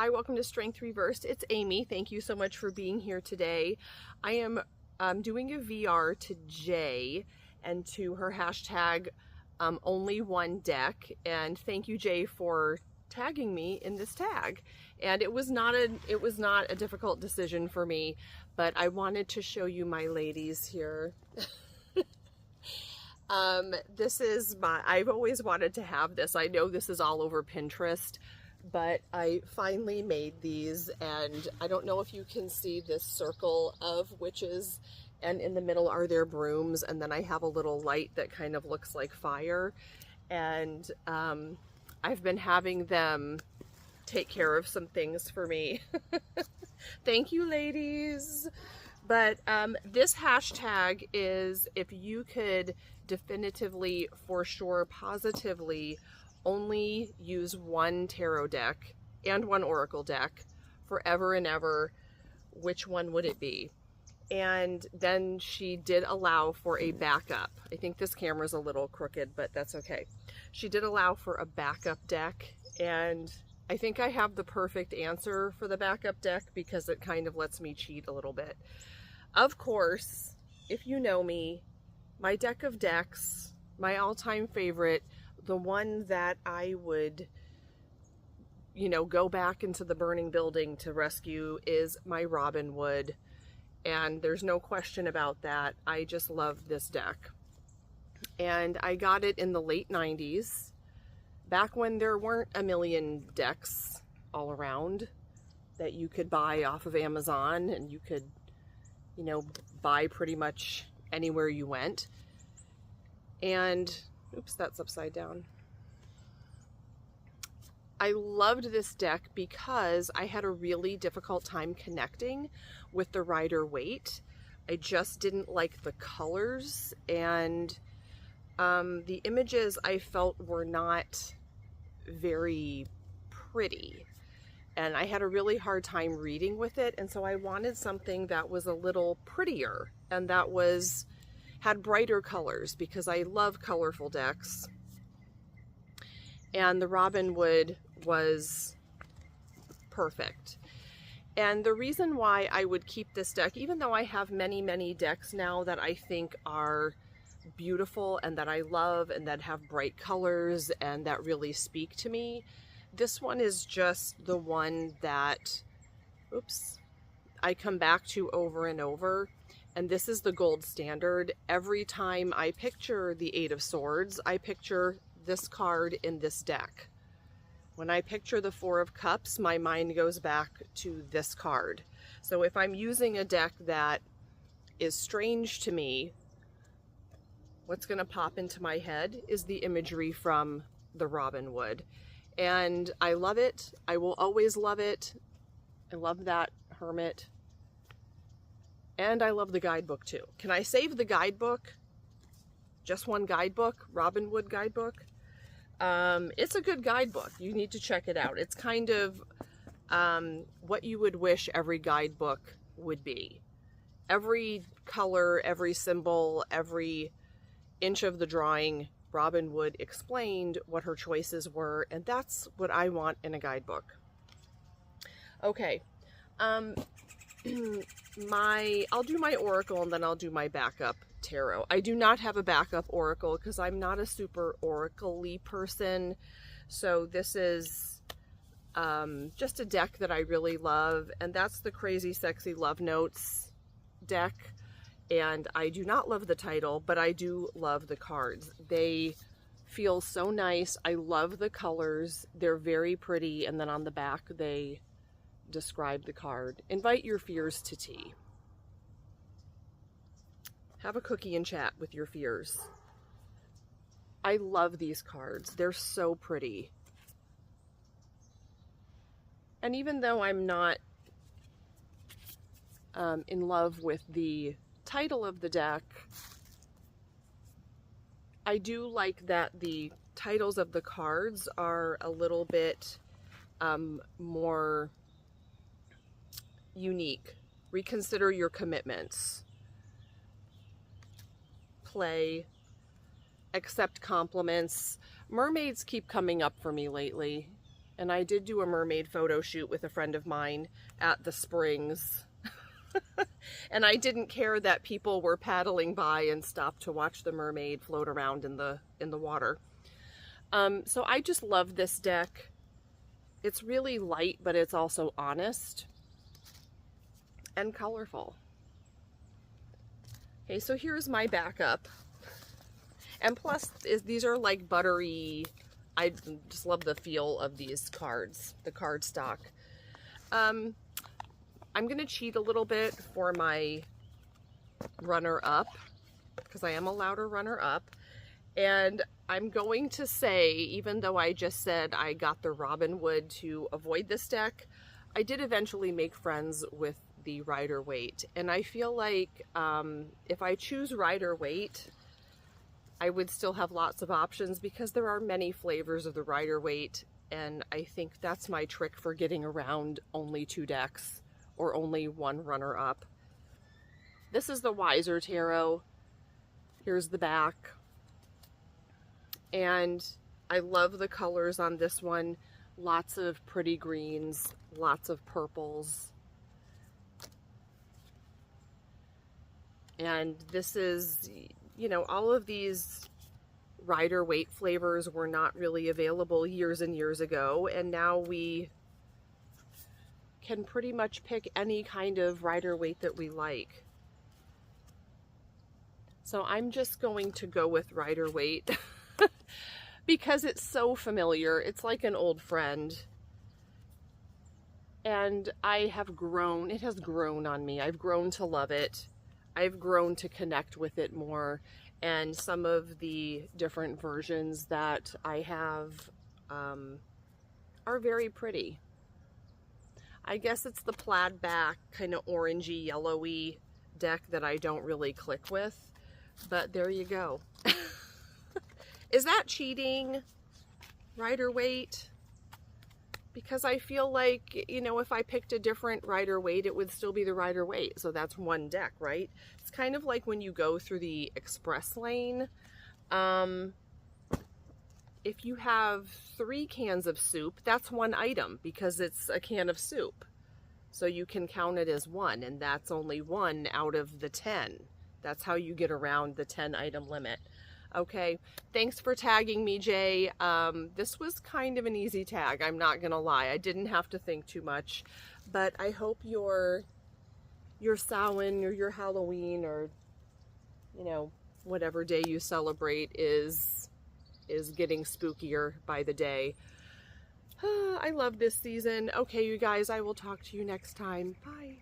Hi, welcome to Strength Reversed. It's Amy. Thank you so much for being here today. I am doing a VR to Jay and to her hashtag only one deck. And thank you, Jay, for tagging me in this tag. And it was not a difficult decision for me, but I wanted to show you my ladies here. This is I've always wanted to have this. I know this is all over Pinterest, but I finally made these, and I don't know if you can see this circle of witches, and in the middle are their brooms, and then I have a little light that kind of looks like fire, and I've been having them take care of some things for me. Thank you, ladies. But this hashtag is if you could definitively, for sure, positively only use one tarot deck and one oracle deck forever and ever, which one would it be? And then she did allow for a backup. I think this camera's a little crooked, but that's okay. She did allow for a backup deck, and I think I have the perfect answer for the backup deck because it kind of lets me cheat a little bit. Of course, if you know me, my deck of decks, my all-time favorite, the one that I would, go back into the burning building to rescue is my Robin Wood. And there's no question about that. I just love this deck. And I got it in the late 90s, back when there weren't a million decks all around that you could buy off of Amazon, and you could, buy pretty much anywhere you went. And oops, that's upside down. I loved this deck because I had a really difficult time connecting with the Rider-Waite. I just didn't like the colors, and the images I felt were not very pretty. And I had a really hard time reading with it, and so I wanted something that was a little prettier and that had brighter colors, because I love colorful decks. And the Robin Wood was perfect. And the reason why I would keep this deck, even though I have many, many decks now that I think are beautiful and that I love and that have bright colors and that really speak to me, this one is just the one that, I come back to over and over. And this is the gold standard. Every time I picture the Eight of Swords, I picture this card in this deck. When I picture the Four of Cups, my mind goes back to this card. So if I'm using a deck that is strange to me, what's going to pop into my head is the imagery from the Robin Wood. And I love it. I will always love it. I love that Hermit. And I love the guidebook too. Can I save the guidebook? Just one guidebook, Robin Wood guidebook. It's a good guidebook. You need to check it out. It's kind of what you would wish every guidebook would be. Every color, every symbol, every inch of the drawing, Robin Wood explained what her choices were, and that's what I want in a guidebook. Okay. I'll do my oracle and then I'll do my backup tarot. I do not have a backup oracle because I'm not a super oracle-y person. So this is just a deck that I really love, and that's the Crazy Sexy Love Notes deck. And I do not love the title, but I do love the cards. They feel so nice. I love the colors. They're very pretty. And then on the back, they describe the card. Invite your fears to tea. Have a cookie and chat with your fears. I love these cards. They're so pretty. And even though I'm not in love with the title of the deck, I do like that the titles of the cards are a little bit more unique. Reconsider your commitments. Play. Accept compliments. Mermaids keep coming up for me lately, And I did do a mermaid photo shoot with a friend of mine at the springs. And I didn't care that people were paddling by and stopped to watch the mermaid float around in the water. So I just love this deck. It's really light, but it's also honest and colorful. Okay, so here's my backup. And plus, these are like buttery. I just love the feel of these cards, the card stock. I'm going to cheat a little bit for my runner-up, because I am a louder runner-up. And I'm going to say, even though I just said I got the Robinwood to avoid this deck, I did eventually make friends with the Rider-Waite. And I feel like if I choose Rider-Waite, I would still have lots of options because there are many flavors of the Rider-Waite. And I think that's my trick for getting around only 2 decks or only 1 runner-up. This is the Wiser Tarot. Here's the back. And I love the colors on this one. Lots of pretty greens, lots of purples. And this is, you know, all of these Rider-Waite flavors were not really available years and years ago. And now we can pretty much pick any kind of Rider-Waite that we like. So I'm just going to go with Rider-Waite because it's so familiar. It's like an old friend. And I have grown, it has grown on me. I've grown to love it. I've grown to connect with it more. And some of the different versions that I have are very pretty. I guess it's the plaid back, kind of orangey, yellowy deck that I don't really click with. But there you go. Is that cheating, Rider-Waite? Because I feel like, you know, if I picked a different Rider-Waite, it would still be the Rider-Waite. So that's one deck, right? It's kind of like when you go through the express lane. If you have 3 cans of soup, that's 1 item because it's a can of soup. So you can count it as 1, and that's only 1 out of the 10. That's how you get around the 10 item limit. Okay, thanks for tagging me, Jay. This was kind of an easy tag, I'm not gonna lie. I didn't have to think too much, but I hope your Samhain or your Halloween or, you know, whatever day you celebrate is getting spookier by the day. I love this season. Okay, you guys, I will talk to you next time. Bye.